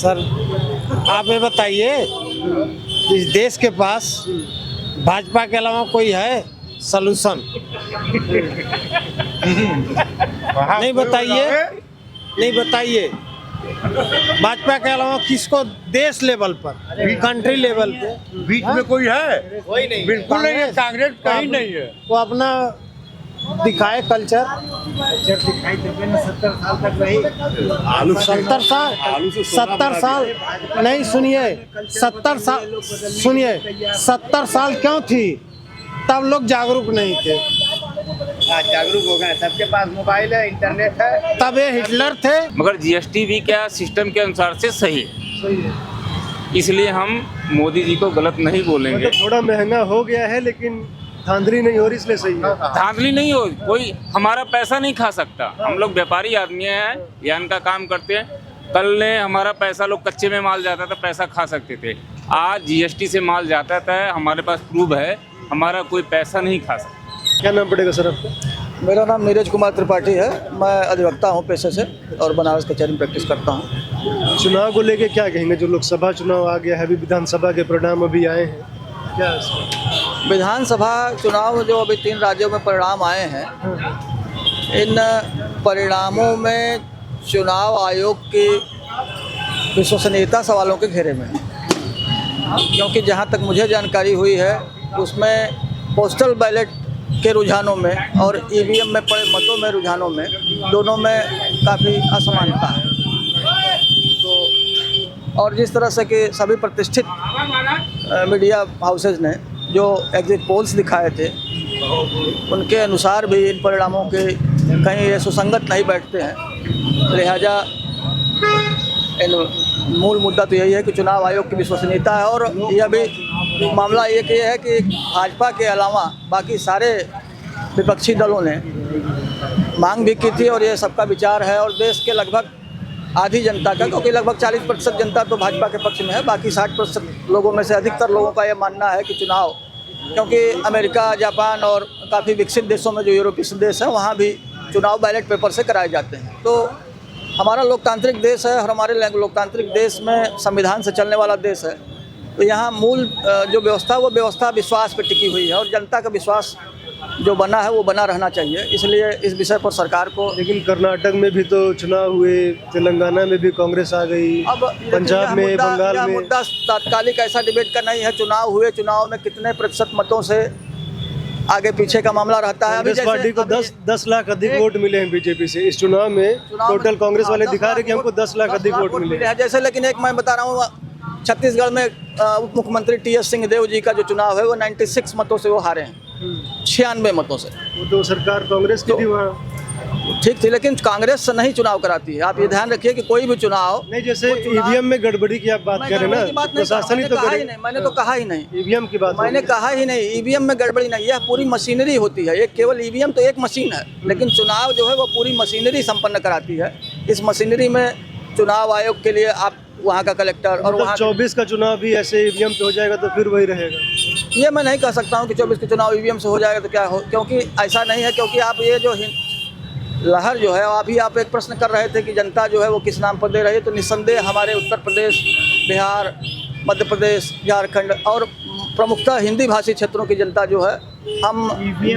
Sir आप ये बताइए, इस देश के पास भाजपा के अलावा कोई है सलूशन? नहीं बताइए, नहीं बताइए। भाजपा के अलावा किसको देश लेवल पर, कंट्री लेवल पे बीच में कोई है? कोई नहीं। बिल्कुल नहीं है, कांग्रेस कहीं नहीं है। वो अपना दिखाए कल्चर। दिखाई देते ना 70 साल तक रही। 70 साल नहीं, सुनिए 70 साल, सुनिए 70 साल क्यों थी? तब लोग जागरूक नहीं थे। आज जागरूक हो गए, सबके पास मोबाइल है, इंटरनेट है। तब ये हिटलर थे। मगर जीएसटी भी क्या सिस्टम के अनुसार से सही है, इसलिए हम मोदी जी को गलत नहीं बोलेंगे। मतलब थोड़ा महंगा हो गया है लेकिन धांधली नहीं हो रही, इसलिए सही है। धांधली नहीं हो, कोई हमारा पैसा नहीं खा सकता। हम लोग व्यापारी आदमी हैं, यान का काम करते हैं। कल ने हमारा पैसा, लोग कच्चे में माल जाता था, पैसा खा सकते थे। आज जीएसटी से माल जाता था, हमारे पास प्रूफ है, हमारा कोई पैसा नहीं खा सकता। क्या नाम पड़ेगा सर आपका? मेरा नाम नीरज कुमार त्रिपाठी है। मैं अधिवक्ता हूँ पेशे से और बनारस कचहरी में प्रैक्टिस करता हूँ। चुनाव को लेके क्या कहेंगे? जो लोकसभा चुनाव आ गया है, अभी विधानसभा के परिणाम अभी आए हैं, क्या है इसमें? विधानसभा चुनाव जो अभी 3 राज्यों में परिणाम आए हैं, इन परिणामों में चुनाव आयोग की विश्वसनीयता सवालों के घेरे में है, क्योंकि जहाँ तक मुझे जानकारी हुई है उसमें पोस्टल बैलेट के रुझानों में और ईवीएम में पड़े मतों में रुझानों में, दोनों में काफ़ी असमानता है। तो और जिस तरह से कि सभी प्रतिष्ठित मीडिया हाउसेज ने जो एग्जिट पोल्स दिखाए थे, उनके अनुसार भी इन परिणामों के कहीं ये सुसंगत नहीं बैठते हैं। लिहाजा इन मूल मुद्दा तो यही है कि चुनाव आयोग की विश्वसनीयता है। और यह भी मामला ये है कि भाजपा के अलावा बाकी सारे विपक्षी दलों ने मांग भी की थी और ये सबका विचार है। और देश के लगभग आधी जनता का, क्योंकि लगभग 40% जनता तो भाजपा के पक्ष में है, बाकी 60% लोगों में से अधिकतर लोगों का ये मानना है कि चुनाव, क्योंकि अमेरिका, जापान और काफ़ी विकसित देशों में जो यूरोपीय देश हैं, वहाँ भी चुनाव बैलेट पेपर से कराए जाते हैं। तो हमारा लोकतांत्रिक देश है और हमारे लोकतांत्रिक देश में संविधान से चलने वाला देश है। तो यहाँ मूल जो व्यवस्था, वो व्यवस्था विश्वास पर टिकी हुई है और जनता का विश्वास जो बना है वो बना रहना चाहिए। इसलिए इस विषय पर सरकार को। लेकिन कर्नाटक में भी तो चुनाव हुए, तेलंगाना में भी कांग्रेस आ गई, अब पंजाब में, बंगाल में। मुद्दा तात्कालिक ऐसा डिबेट का नहीं है। चुनाव हुए, चुनाव में कितने प्रतिशत मतों से आगे पीछे का मामला रहता है। कांग्रेस पार्टी को 10 लाख अधिक वोट मिले हैं बीजेपी से इस चुनाव में। टोटल कांग्रेस वाले दिखा रहे कि हमको 10 लाख अधिक वोट मिले हैं जैसे। लेकिन एक मैं बता रहा हूँ, छत्तीसगढ़ में उप मुख्यमंत्री टी.एस. सिंहदेव जी का जो चुनाव है वो 96 मतों से वो हारे हैं, 96 मतों से। वो तो सरकार कांग्रेस की थी वहाँ। ठीक थी, लेकिन कांग्रेस से नहीं चुनाव कराती है। आप ये ध्यान रखिए कि कोई भी चुनाव नहीं, जैसे ईवीएम में गड़बड़ी की आप बात कर रहे हैं ना, प्रशासन ही तो करे। मैंने तो कहा ही नहीं ईवीएम की बात मैंने कहा ही नहीं। ईवीएम में गड़बड़ी नहीं, यह पूरी मशीनरी होती है। एक केवल ईवीएम तो एक मशीन है, लेकिन चुनाव जो है वो पूरी मशीनरी संपन्न कराती है। इस मशीनरी में चुनाव आयोग के लिए आप वहाँ का कलेक्टर और वहाँ 24 का चुनाव भी ऐसे ईवीएम पे हो जाएगा तो फिर वही रहेगा। ये मैं नहीं कह सकता हूँ कि 24 के चुनाव ईवीएम से हो जाएगा तो क्या हो, क्योंकि ऐसा नहीं है। क्योंकि आप ये जो लहर जो है, अभी आप एक प्रश्न कर रहे थे कि जनता जो है वो किस नाम पर दे रही है, तो निस्संदेह हमारे उत्तर प्रदेश, बिहार, मध्य प्रदेश, झारखंड और प्रमुखतः हिंदी भाषी क्षेत्रों की जनता जो है, हम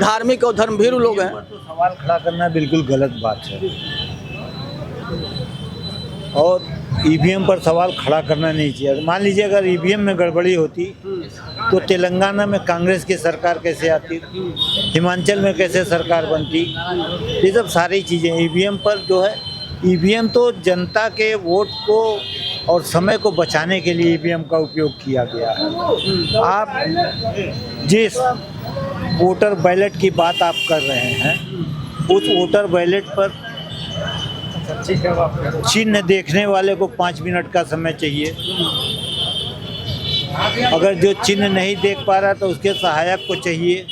धार्मिक और धर्मभीरू लोग हैं। तो सवाल खड़ा करना बिल्कुल गलत बात है और ईवीएम पर सवाल खड़ा करना नहीं चाहिए। मान लीजिए अगर ईवीएम में गड़बड़ी होती तो तेलंगाना में कांग्रेस की सरकार कैसे आती, हिमाचल में कैसे सरकार बनती, ये सब सारी चीज़ें ईवीएम पर जो है। ईवीएम तो जनता के वोट को और समय को बचाने के लिए ईवीएम का उपयोग किया गया है। आप जिस वोटर बैलेट की बात आप कर रहे हैं, उस वोटर बैलेट पर चिन्ह देखने वाले को 5 मिनट का समय चाहिए। अगर जो चिन्ह नहीं देख पा रहा तो उसके सहायक को चाहिए,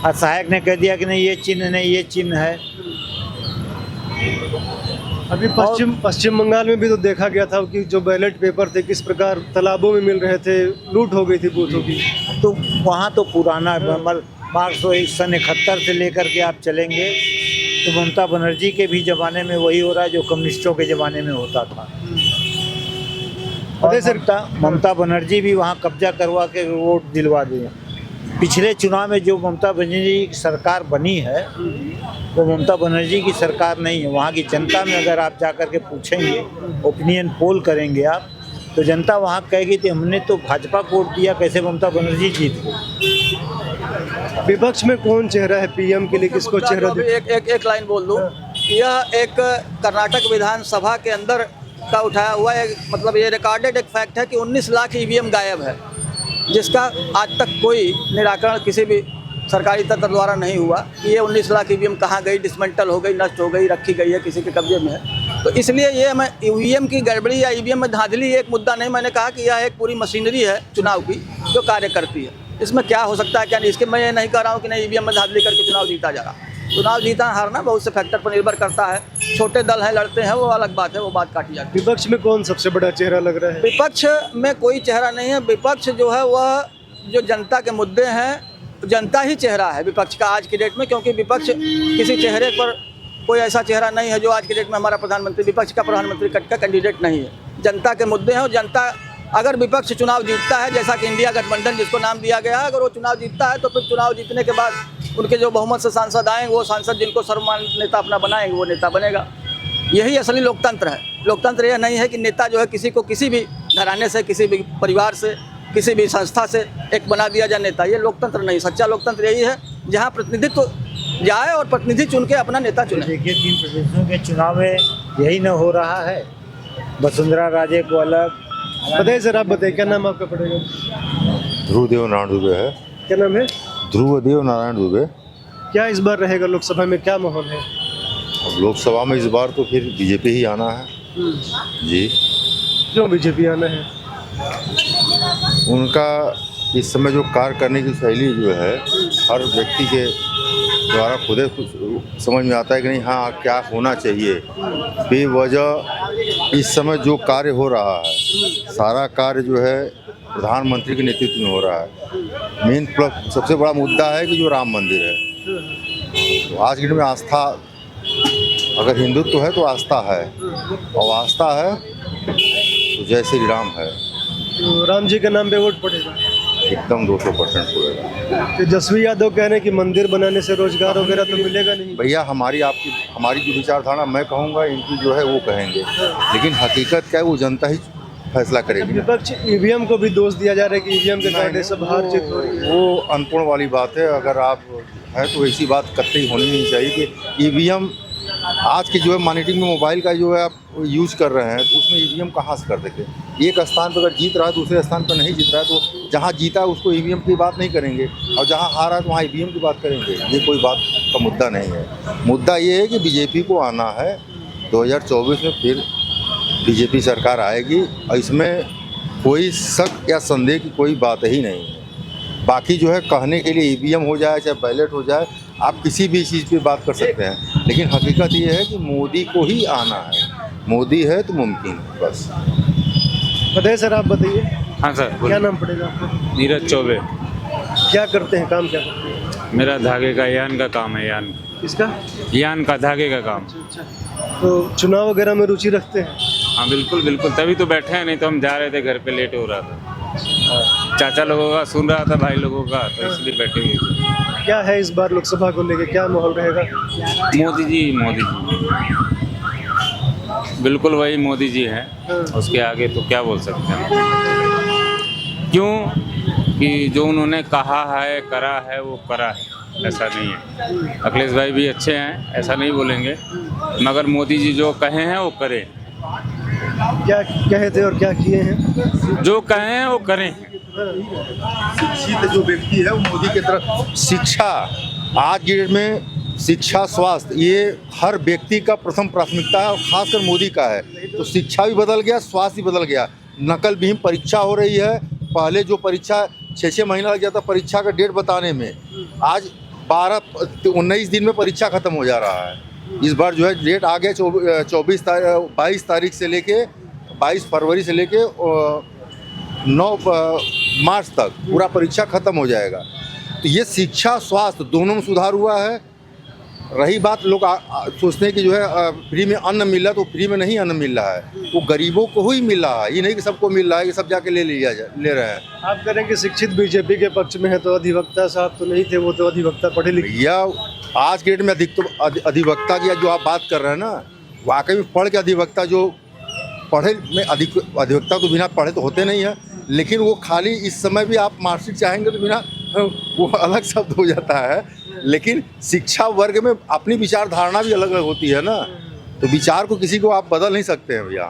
और सहायक ने कह दिया कि नहीं ये चिन्ह नहीं, ये चिन्ह है। अभी पश्चिम बंगाल में भी तो देखा गया था कि जो बैलेट पेपर थे किस प्रकार तालाबों में मिल रहे थे, लूट हो गई थी बूथों की। तो वहाँ तो पुराना मार्क्स 71 से लेकर के आप चलेंगे तो ममता बनर्जी के भी ज़माने में वही हो रहा है जो कम्युनिस्टों के ज़माने में होता था। और ममता बनर्जी भी वहाँ कब्जा करवा के वोट दिलवा दिए। पिछले चुनाव में जो ममता बनर्जी की सरकार बनी है वो ममता बनर्जी की सरकार नहीं है। वहाँ की जनता में अगर आप जा कर के पूछेंगे, ओपिनियन पोल करेंगे आप, तो जनता वहाँ कहेगी कि हमने तो भाजपा को वोट दिया, कैसे ममता बनर्जी जीत गई। विपक्ष में कौन चेहरा है पीएम के लिए, किसको चेहरा दे? एक लाइन बोल दूं। यह एक कर्नाटक विधानसभा के अंदर का उठाया हुआ है, मतलब ये रिकॉर्डेड एक फैक्ट है कि 19 लाख ईवीएम गायब है, जिसका आज तक कोई निराकरण किसी भी सरकारी तंत्र द्वारा नहीं हुआ कि ये 19 लाख ईवीएम कहाँ गई, डिसमेंटल हो गई, नष्ट हो गई, रखी गई है, किसी के कब्जे में है। तो इसलिए ये मैं ईवीएम की गड़बड़ी या ईवीएम में धांधली एक मुद्दा नहीं, मैंने कहा कि यह एक पूरी मशीनरी है चुनाव की जो कार्य करती है। इसमें क्या हो सकता है क्या नहीं, इसके मैं ये नहीं कह रहा हूँ कि नहीं ईवीएम में धांधली करके चुनाव जीता जा रहा। चुनाव जीता हारना बहुत से फैक्टर पर निर्भर करता है। छोटे दल हैं, लड़ते हैं, वो अलग बात है, वो बात काटी जाती है। विपक्ष में कौन सबसे बड़ा चेहरा लग रहा है? विपक्ष में कोई चेहरा नहीं है। विपक्ष जो है वह जो जनता के मुद्दे हैं, जनता ही चेहरा है विपक्ष का आज की डेट में, क्योंकि विपक्ष किसी चेहरे पर कोई ऐसा चेहरा नहीं है जो आज की डेट में हमारा प्रधानमंत्री, विपक्ष का प्रधानमंत्री का कैंडिडेट नहीं है। जनता के मुद्दे हैं और जनता, अगर विपक्ष चुनाव जीतता है, जैसा कि इंडिया गठबंधन जिसको नाम दिया गया है, अगर वो चुनाव जीतता है तो फिर चुनाव जीतने के बाद उनके जो बहुमत से सांसद आएंगे, वो सांसद जिनको सर्वमान्य नेता अपना बनाएंगे वो नेता बनेगा। यही असली लोकतंत्र है। लोकतंत्र यह नहीं है कि नेता जो है किसी को किसी भी घराने से, किसी भी परिवार से, किसी भी संस्था से एक बना दिया जाए नेता। ये लोकतंत्र नहीं। सच्चा लोकतंत्र यही है जहाँ प्रतिनिधित्व जाए और प्रतिनिधि चुन के अपना नेता चुने। देखिए 3 प्रदेशों के चुनाव में यही न हो रहा है। वसुंधरा राजे को अलग। बताइए सर, आप बताइए क्या नाम आपका पड़ेगा? ध्रुवदेव नारायण दुबे है। क्या नाम है? ध्रुवदेव नारायण दुबे। क्या इस बार रहेगा लोकसभा में, क्या माहौल है? अब लोकसभा में इस बार तो फिर बीजेपी ही आना है जी। क्यों बीजेपी आना है? उनका इस समय जो कार्य करने की शैली जो है, हर व्यक्ति के द्वारा खुद कुछ समझ में आता है कि नहीं, हाँ क्या होना चाहिए। बेवजह इस समय जो कार्य हो रहा है, सारा कार्य जो है प्रधानमंत्री के नेतृत्व में हो रहा है। मेन प्लस सबसे बड़ा मुद्दा है कि जो राम मंदिर है, तो आज की डेट में आस्था, अगर हिंदुत्व है तो आस्था है, और आस्था है तो जय श्री राम है। तो राम जी के नाम पे वोट पड़ेगा? एकदम 200% पड़ेगा। तेजस्वी यादव कह रहे हैं कि मंदिर बनाने से रोजगार वगैरह तो मिलेगा नहीं। भैया हमारी जो विचारधारा मैं कहूँगा, इनकी जो है वो कहेंगे, लेकिन हकीकत क्या है वो जनता ही फैसला करेगी। विपक्ष ईवीएम को भी दोष दिया जा रहा है कि ईवीएम के कायदे से हार जीत हो रही है। वो अनपूर्ण वाली बात है। अगर आप है तो ऐसी बात कतई होनी नहीं चाहिए कि ईवीएम आज की जो है मॉनिटरिंग में मोबाइल का जो है आप यूज कर रहे हैं, तो उसमें ईवीएम कहाँ से कर देंगे। एक स्थान पर अगर जीत रहा है, दूसरे स्थान पर नहीं जीत रहा है, तो जहाँ जीता है उसको ईवीएम की बात नहीं करेंगे, और जहाँ हारा है तो वहाँ ईवीएम की बात करेंगे। ये कोई बात का मुद्दा नहीं है। मुद्दा ये है कि बीजेपी को आना है। 2024 में फिर बीजेपी सरकार आएगी, और इसमें कोई शक या संदेह की कोई बात ही नहीं है। बाकी जो है कहने के लिए ईवीएम हो जाए चाहे बैलेट हो जाए, आप किसी भी चीज़ पे बात कर सकते हैं, लेकिन हकीकत ये है कि मोदी को ही आना है। मोदी है तो मुमकिन है, बस। बताइए सर, आप बताइए। हाँ सर, क्या नाम पड़ेगा आपका? नीरज चौबे। क्या करते हैं, काम क्या करते हैं? मेरा धागे का यान का काम है। यान किसका? यान का धागे का काम। तो चुनाव वगैरह में रुचि रखते हैं? हाँ बिल्कुल बिल्कुल, तभी तो बैठे हैं, नहीं तो हम जा रहे थे घर पे, लेट हो रहा था। चाचा लोगों का सुन रहा था, भाई लोगों का, तो इसलिए बैठे हुए थे। क्या है इस बार लोकसभा को लेके, क्या माहौल रहेगा? मोदी जी, मोदी जी, बिल्कुल वही मोदी जी हैं। उसके आगे तो क्या बोल सकते हैं। क्यों कि जो उन्होंने कहा है, करा है, वो करा है, ऐसा नहीं है। अखिलेश भाई भी अच्छे हैं, ऐसा नहीं बोलेंगे, मगर मोदी जी जो कहे हैं वो करें। क्या कहे थे और क्या किए हैं? जो कहे हैं वो करें। शिक्षित जो व्यक्ति है वो मोदी की तरफ। शिक्षा आज की डेट में, शिक्षा, स्वास्थ्य, ये हर व्यक्ति का प्रथम प्राथमिकता है, और खासकर मोदी का है। तो शिक्षा भी बदल गया, स्वास्थ्य भी बदल गया। नकल विहीन परीक्षा हो रही है। पहले जो परीक्षा 6 महीना लग जाता परीक्षा का डेट बताने में, आज 19 दिन में परीक्षा खत्म हो जा रहा है। इस बार जो है डेट आ गया 22 तारीख से लेके 22 फरवरी से लेके 9 मार्च तक पूरा परीक्षा खत्म हो जाएगा। तो ये शिक्षा स्वास्थ्य दोनों में सुधार हुआ है। रही बात लोग सोचते हैं कि जो है फ्री में अन्न मिल रहा है, तो फ्री में नहीं अन्न मिल रहा है, वो गरीबों को ही मिल रहा है। ये नहीं कि सबको मिल रहा है कि सब जाके ले रहे हैं। आप कह रहे हैं कि शिक्षित बीजेपी के पक्ष में है, तो अधिवक्ता साहब तो नहीं थे, वो तो अधिवक्ता पढ़े लिखे। भैया आज के डेट में अधिवक्ता की जो आप बात कर रहे हैं ना, वाकई में पढ़ के अधिवक्ता जो पढ़े में अधिवक्ता तो बिना पढ़े तो होते नहीं है, लेकिन वो खाली इस समय भी आप मार्कशीट चाहेंगे तो बिना वो अलग शब्द हो जाता है। लेकिन शिक्षा वर्ग में अपनी विचार धारणा भी अलग अलग होती है ना, तो विचार को किसी को आप बदल नहीं सकते हैं भैया।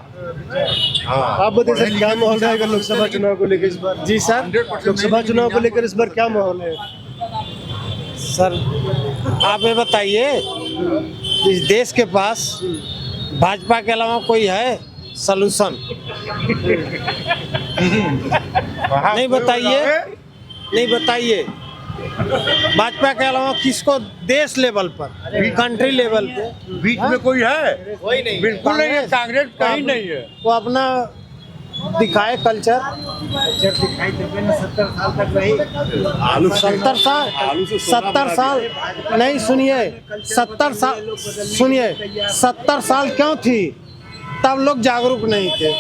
हाँ, आप बताइए सर, क्या माहौल रहेगा लोकसभा चुनाव को लेकर इस बार? जी सर, लोकसभा चुनाव को लेकर इस बार क्या माहौल है? सर आप ये बताइए, इस देश के पास भाजपा के अलावा कोई है सलूशन? नहीं बताइए भाजपा के अलावा किसको देश लेवल पर, कंट्री लेवल पे बीच में कोई है? कोई नहीं, बिल्कुल नहीं है, कांग्रेस कहीं नहीं है। वो अपना दिखाए कल्चर। 70 साल नहीं, सुनिए 70 साल क्यों थी? तब लोग जागरूक नहीं थे।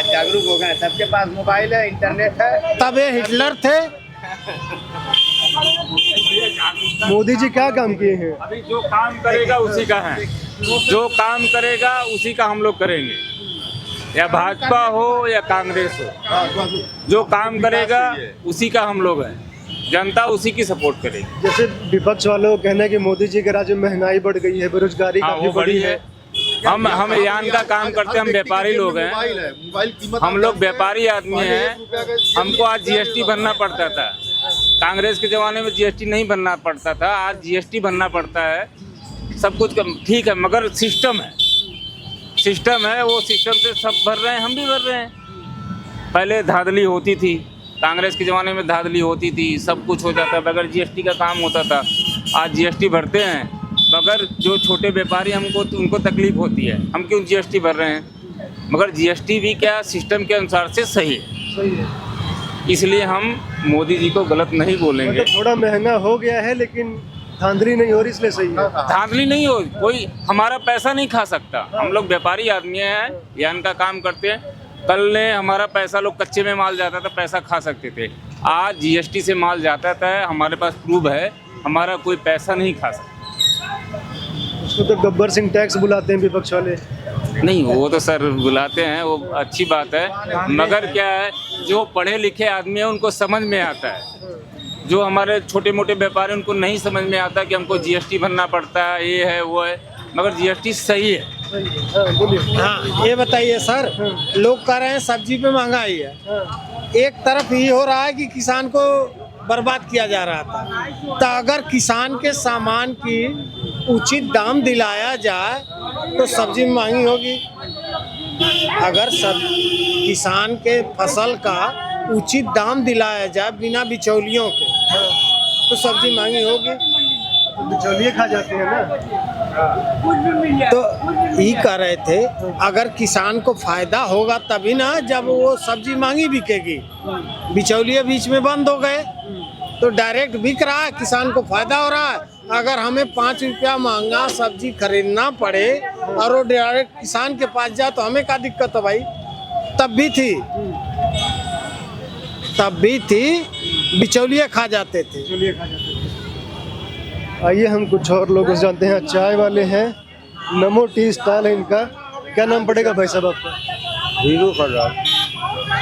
जागरूक हो गए, सबके पास मोबाइल है, इंटरनेट है। तब ये हिटलर थे। मोदी जी क्या काम किए हैं? अभी जो काम करेगा उसी का है, जो काम करेगा उसी का हम लोग करेंगे, या भाजपा हो या कांग्रेस हो। जो काम करेगा उसी का हम लोग हैं, जनता उसी की सपोर्ट करेगी। जैसे विपक्ष वालों का कहना है कि मोदी जी के राज्य में महंगाई बढ़ गई है, बेरोजगारी काफी बढ़ी है। हम यान का काम करते हैं, हम व्यापारी लोग हैं, हम लोग व्यापारी आदमी हैं। हमको आज जीएसटी भरना पड़ता था, कांग्रेस के ज़माने में जीएसटी नहीं भरना पड़ता था, आज जीएसटी भरना पड़ता है। सब कुछ ठीक है, मगर सिस्टम है, वो सिस्टम से सब भर रहे हैं, हम भी भर रहे हैं। पहले धांधली होती थी, कांग्रेस के ज़माने में धांधली होती थी, सब कुछ हो जाता, बगैर जीएसटी का काम होता था। आज जीएसटी भरते हैं, मगर जो छोटे व्यापारी उनको तकलीफ होती है, हम क्यों जीएसटी भर रहे हैं? मगर जीएसटी भी क्या सिस्टम के अनुसार से सही है, इसलिए हम मोदी जी को गलत नहीं बोलेंगे। मतलब थोड़ा महंगा हो गया है, लेकिन धांधली नहीं हो रही, इसलिए सही है। धांधली नहीं हो, कोई हमारा पैसा नहीं खा सकता। हम लोग व्यापारी आदमी हैं, यान का काम करते हैं। कल ने हमारा पैसा, लोग कच्चे में माल जाता था, पैसा खा सकते थे। आज जीएसटी से माल जाता था, हमारे पास प्रूफ है, हमारा कोई पैसा नहीं खा सकता। उसको तो गब्बर सिंह टैक्स बुलाते हैं विपक्ष वाले। नहीं, वो तो सर बुलाते हैं, वो अच्छी बात है, मगर क्या है, जो पढ़े लिखे आदमी है उनको समझ में आता है। जो हमारे छोटे मोटे व्यापारी, उनको नहीं समझ में आता कि हमको जीएसटी भरना पड़ता है, ये है वो है, मगर जीएसटी सही है। हाँ, ये बताइए सर, लोग कह रहे हैं सब्जी पे महंगाई है, एक तरफ ये हो रहा है कि किसान को बर्बाद किया जा रहा था, तो अगर किसान के सामान की उचित दाम दिलाया जाए तो सब्जी महंगी होगी। अगर सब किसान के फसल का उचित दाम दिलाया जाए बिना बिचौलियों के, तो सब्जी महंगी होगी। बिचौलिए खा जाते हैं ना। तो ये कह रहे थे, अगर किसान को फायदा होगा तभी ना, जब वो सब्जी महंगी बिकेगी। बिचौलिए बीच में बंद हो गए, तो डायरेक्ट बिक रहा है, किसान को फायदा हो रहा है। अगर हमें 5 रुपया महंगा सब्जी खरीदना पड़े और वो डायरेक्ट किसान के पास जाए, तो हमें क्या दिक्कत है भाई? तब भी थी, बिचौलिए खा जाते थे। आइए हम कुछ और लोगों से जानते हैं। चाय वाले हैं, नमो टी स्टॉल है इनका। क्या नाम पड़ेगा भाई साहब आपका? हीरो खर्राल।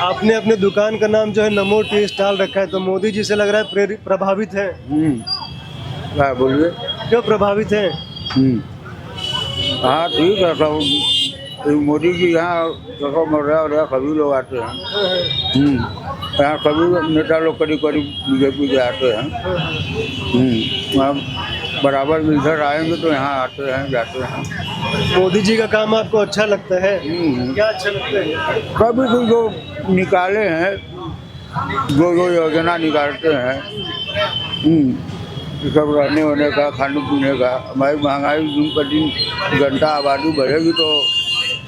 आपने अपने दुकान का नाम जो है नमो टी स्टॉल रखा है, तो मोदी जी से लग रहा है प्रभावित है। क्या बोलिए? क्यों प्रभावित है? हाँ ठीक है, सब मोदी जी यहाँ मर सभी लोग आते हैं। यहाँ सभी नेता लोग करीब बीजेपी के आते हैं। वहाँ बराबर इधर आएंगे तो यहाँ आते हैं, जाते हैं। मोदी जी का काम आपको अच्छा लगता है? क्या अच्छा लगता है? कभी भी जो निकाले हैं, जो योजना निकालते हैं, सब रहने होने का, खाने पीने का। हमारी महंगाई दिन पर दिन घंटा आबादी बढ़ेगी तो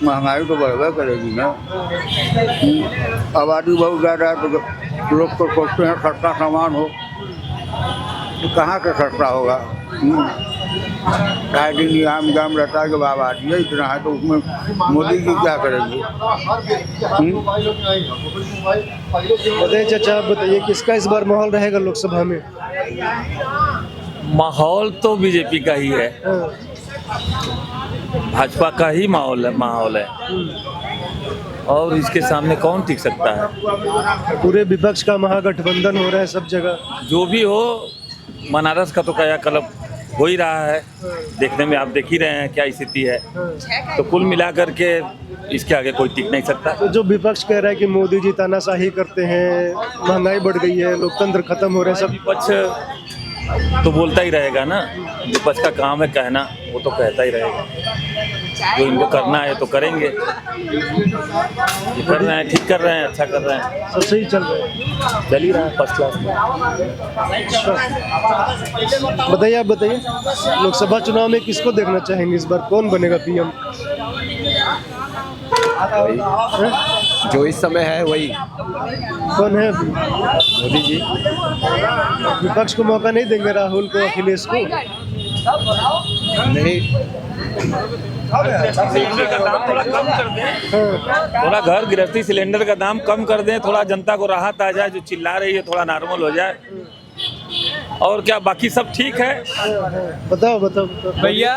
महंगाई तो बढ़बे करेगी ना। आबादी बहुत ज़्यादा है तो लोग तो सोचते हैं सस्ता सामान हो, तो कहाँ से सस्ता होगा। राइटिंग निजाम जाम रहता है कि बाबा ये इतना है तो उसमें मोदी जी क्या करेंगे? बताइए चाचा, आप बताइए किसका इस बार माहौल रहेगा लोकसभा में? माहौल तो बीजेपी का ही है, भाजपा का ही माहौल है और इसके सामने कौन टिक सकता है? पूरे विपक्ष का महागठबंधन हो रहा है सब जगह। जो भी हो, बनारस का तो कायाकल्प हो ही रहा है, देखने में आप देख ही रहे हैं क्या स्थिति है। तो कुल मिलाकर के इसके आगे कोई टिक नहीं सकता। तो जो विपक्ष कह रहा है कि मोदी जी तानाशाही करते हैं, महंगाई बढ़ गई है, लोकतंत्र खत्म हो रहा है, सब विपक्ष तो बोलता ही रहेगा ना, विपक्ष का काम है कहना, वो तो कहता ही रहेगा। जो इनको करना है तो करेंगे, ये कर रहे हैं, ठीक कर रहे हैं, अच्छा कर रहे हैं, सब सही चल रहा है, चल ही रहा है फर्स्ट क्लास में। बताइए, आप बताइए लोकसभा चुनाव में किसको देखना चाहेंगे इस बार, कौन बनेगा पीएम? जो इस समय है वही कौन है? मोदी जी। विपक्ष को मौका नहीं देंगे, राहुल को, अखिलेश को? नहीं, थोड़ा घर गृहस्थी सिलेंडर का दाम कम कर दें, थोड़ा जनता को राहत आ जाए, जो चिल्ला रही है थोड़ा नॉर्मल हो जाए, और क्या बाकी सब ठीक है। बताओ भैया,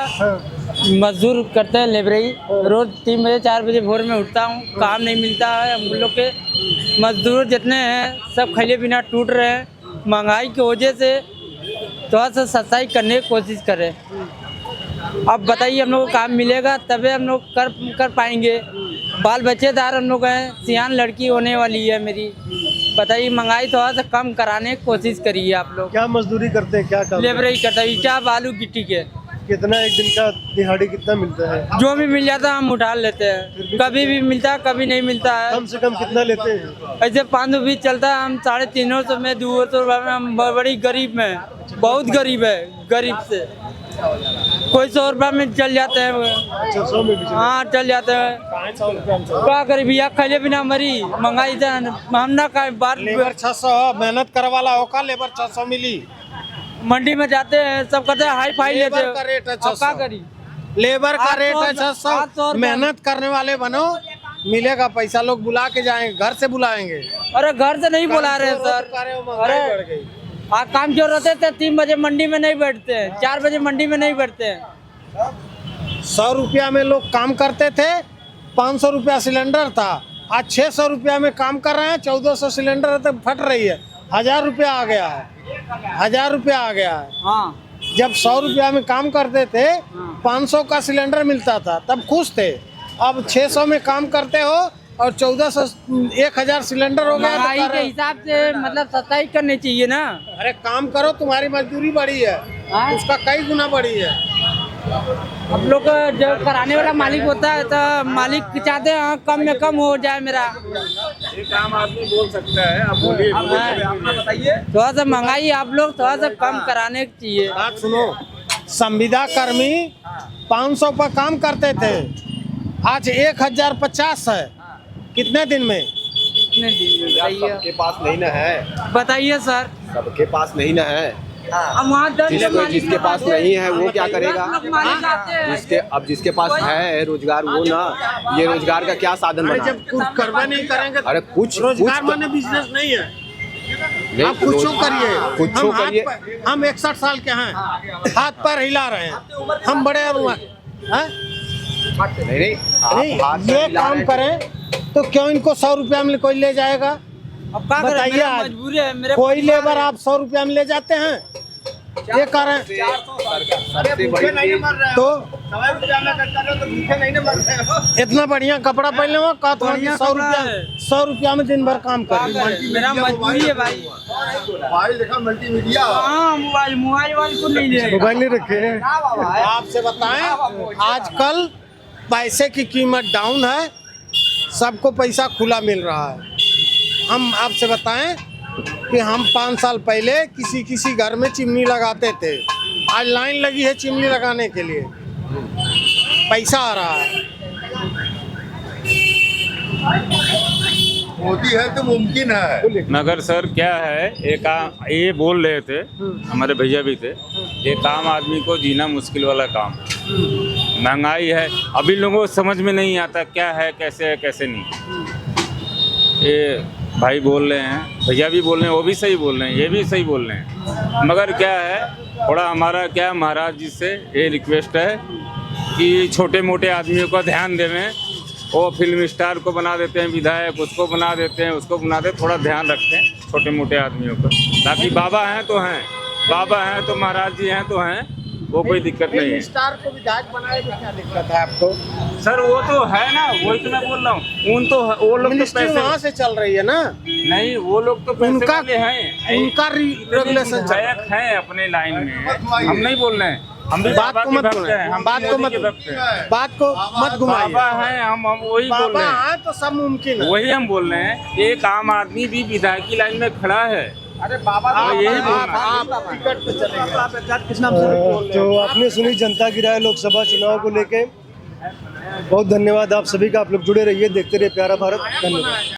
मजदूर करते हैं लेबरई, रोज 3 बजे 4 बजे भोर में उठता हूँ, काम नहीं मिलता है। हम लोग के मजदूर जितने हैं सब खैले बिना टूट रहे हैं। महंगाई की वजह से थोड़ा सा सस्ताई करने की कोशिश करें। अब बताइए, हम लोग को काम मिलेगा तभी हम लोग कर पाएंगे। बाल बच्चेदार हम लोग हैं, सियान लड़की होने वाली है मेरी। बताइए, महंगाई थोड़ा सा कम कराने की कोशिश करिए आप लोग। क्या मजदूरी करते हैं, क्या काम? लेबरई करता है, ईटा बालू गिट्टी के। कितना एक दिन का दिहाड़ी कितना मिलता है? जो भी मिल जाता है हम उठा लेते हैं, कभी भी मिलता है कभी नहीं मिलता है। कम से कम कितना लेते हैं? ऐसे 500 भी चलता है, हम 350 में 200 में। हम बड़ी गरीब में, बहुत गरीब है, गरीब से कोई 100 रुपये में चल जाते हैं। 100 में भी? हाँ, चल जाते हैं। क्या करीब भैया, खैले बिना मरी महंगाई हम ना का बात। लेबर 600 मेहनत करे वाला होगा, लेबर 600 मिली। मंडी में जाते हैं सब कहते हैं हाई फाई लेते लेबर का रेट है 600। क्या करी, लेबर का रेट है 600। 800 मेहनत करने वाले बनो, मिलेगा पैसा। लोग बुला के जाएंगे, घर से बुलाएंगे। अरे घर से नहीं बुला रहे सर। अरे काम क्यों रहते थे? 3 बजे मंडी में नहीं बैठते हैं, 4 बजे मंडी में नहीं बैठते हैं। 100 रुपया में लोग काम करते थे, 500 रुपया सिलेंडर था। आज 600 रुपया में काम कर रहे हैं, 1400 सिलेंडर तो फट रही है। 1000 रुपया आ गया है, 1000 रुपया आ गया है। हाँ, जब 100 रुपया में काम करते थे, 500 का सिलेंडर मिलता था, तब खुश थे। अब 600 में काम करते हो और 1400 1000 सिलेंडर हो गया। महंगाई के हिसाब से मतलब सस्ताई करनी चाहिए ना। अरे काम करो, तुम्हारी मजदूरी बढ़ी है, उसका कई गुना बढ़ी है। अब लोग जब कराने वाला मालिक होता है तो मालिक चाहते हैं हाँ, कम में कम हो जाए मेरा। एक आम आदमी बोल सकता है, आप बोलिए। बताइए, थोड़ा सा महंगाई आप लोग थोड़ा सा कम कराने चाहिए। बात सुनो, संविदा कर्मी 500 पर काम करते थे, आज 1050 है। कितने दिन में? कितने दिन में बताइए? सबके पास नहीं ना है। बताइए सर। सबके पास नहीं ना है। अब वहाँ जिसके पास नहीं है वो क्या करेगा? जिसके पास है रोजगार, वो ना ये रोजगार का क्या साधन बना? जब कुछ करवा नहीं करेंगे, अरे कुछ रोजगार माने बिजनेस नहीं है। आप कुछ करिए। हम 61 साल के हैं, हाथ पैर हिला रहे हैं, हम बड़े नहीं, ये काम करें तो क्यों इनको 100 रुपया में कोई ले जाएगा? अब क्या करें, बताइए, मेरा आज मजबूरी है, मेरे कोई लेबर आप 100 रुपया में ले जाते हैं? ये कारण तो इतना बढ़िया कपड़ा पहने हुआ का तो 100 रुपया में दिन भर काम कर। मेरा मजबूरी है भाई। मोबाइल देखा, मल्टीमीडिया। हाँ, मोबाइल को नहीं ले, मोबाइल नहीं रखे हैं। आपसे बताएं, आजकल पैसे की कीमत डाउन है, सबको पैसा खुला मिल रहा है। हम आपसे बताएं कि हम 5 साल पहले किसी घर में चिमनी लगाते थे, आज लाइन लगी है चिमनी लगाने के लिए, पैसा आ रहा है। मोदी है तो मुमकिन है। मगर सर क्या है, एक ये बोल रहे थे, हमारे भैया भी थे, एक आम आदमी को जीना मुश्किल वाला काम, महंगाई है, अभी लोगों को समझ में नहीं आता क्या है कैसे नहीं। ये भाई बोल रहे हैं, भैया भी बोल रहे हैं, वो भी सही बोल रहे हैं, ये भी सही बोल रहे हैं, मगर क्या है, थोड़ा हमारा क्या महाराज जी से ये रिक्वेस्ट है कि छोटे मोटे आदमियों का ध्यान देवें। वो फिल्म स्टार को बना देते हैं विधायक, उसको बना देते हैं, उसको बना देते, थोड़ा ध्यान रखें छोटे मोटे आदमियों का। बाकी बाबा हैं तो हैं, बाबा हैं तो महाराज जी हैं तो हैं, वो कोई दिक्कत नहीं है। स्टार को विधायक बनाए तो क्या दिक्कत है आपको? सर वो तो है ना, वही तो मैं बोल रहा हूँ, वो लोग तो पैसे वहाँ से चल रही है ना। नहीं, वो लोग तो पैसे वाले हैं, उनका रेगुलेशन है अपने लाइन में, हम नहीं बोल रहे हैं, हम भी बात को मत घुमाइए, बात को मत घुमाइए। बाबा हैं, हम वही बोल रहे हैं, तो सब मुमकिन है, वही हम बोल रहे हैं। एक आम आदमी भी विधायक की लाइन में खड़ा है। अरे बाबा यही टिकट पे चलेंगे। तो आपने सुनी जनता की राय लोकसभा चुनाव को लेके। बहुत धन्यवाद आप सभी का, आप लोग जुड़े रहिए, देखते रहिए प्यारा भारत। धन्यवाद।